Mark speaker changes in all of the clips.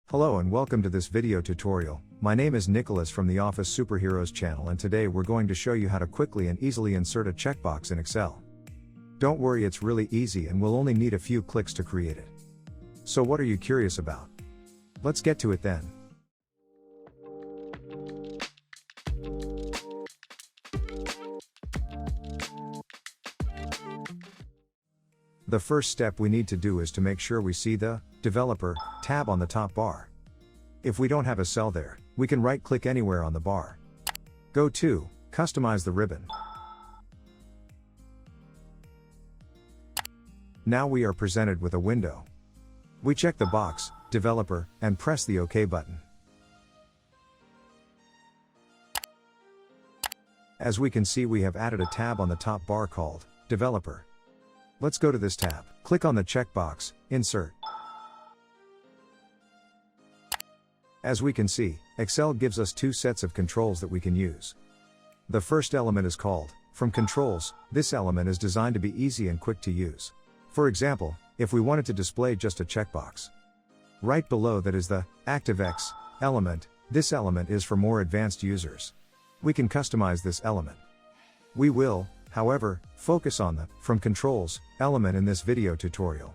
Speaker 1: Hello and welcome to this video tutorial. My name is Nicholas from the Office Superheroes channel, and today we're going to show you how to quickly and easily insert a checkbox in Excel. Don't worry, it's really easy and we'll only need a few clicks to create it. So what are you curious about? Let's get to it then. The first step we need to do is to make sure we see the Developer tab on the top bar. If we don't have a cell there, we can right-click anywhere on the bar. Go to Customize the ribbon. Now we are presented with a window. We check the box, Developer, and press the OK button. As we can see, we have added a tab on the top bar called Developer. Let's go to this tab, click on the checkbox, Insert. As we can see, Excel gives us two sets of controls that we can use. The first element is called From Controls. This element is designed to be easy and quick to use. For example, if we wanted to display just a checkbox. Right below that is the ActiveX element. This element is for more advanced users. We can customize this element. We will, however, focus on the From Controls element in this video tutorial.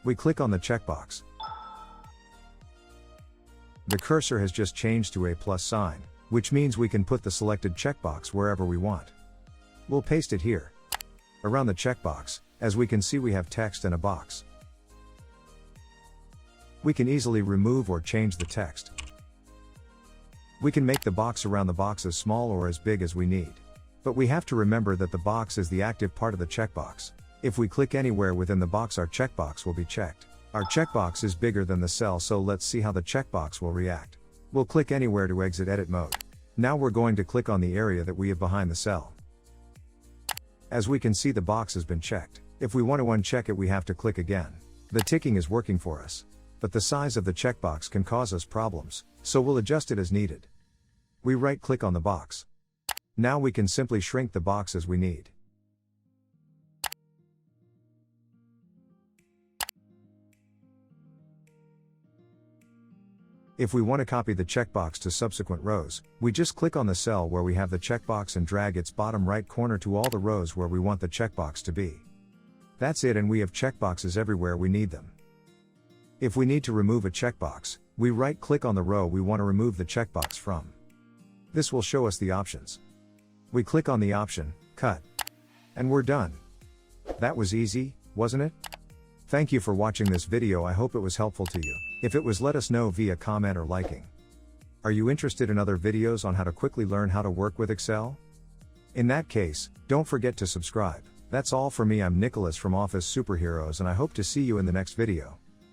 Speaker 1: We click on the checkbox. The cursor has just changed to a plus sign, which means we can put the selected checkbox wherever we want. We'll paste it here. Around the checkbox, as we can see, we have text and a box. We can easily remove or change the text. We can make the box around the box as small or as big as we need. But we have to remember that the box is the active part of the checkbox. If we click anywhere within the box, our checkbox will be checked. Our checkbox is bigger than the cell, so let's see how the checkbox will react. We'll click anywhere to exit edit mode. Now we're going to click on the area that we have behind the cell. As we can see, the box has been checked. If we want to uncheck it, we have to click again. The ticking is working for us. But the size of the checkbox can cause us problems, so we'll adjust it as needed. We right-click on the box. Now we can simply shrink the box as we need. If we want to copy the checkbox to subsequent rows, we just click on the cell where we have the checkbox and drag its bottom right corner to all the rows where we want the checkbox to be. That's it, and we have checkboxes everywhere we need them. If we need to remove a checkbox, we right-click on the row we want to remove the checkbox from. This will show us the options. We click on the option, Cut. And we're done. That was easy, wasn't it? Thank you for watching this video. I hope it was helpful to you. If it was, let us know via comment or liking. Are you interested in other videos on how to quickly learn how to work with Excel? In that case, don't forget to subscribe. That's all for me. I'm Nicholas from Office Superheroes, and I hope to see you in the next video.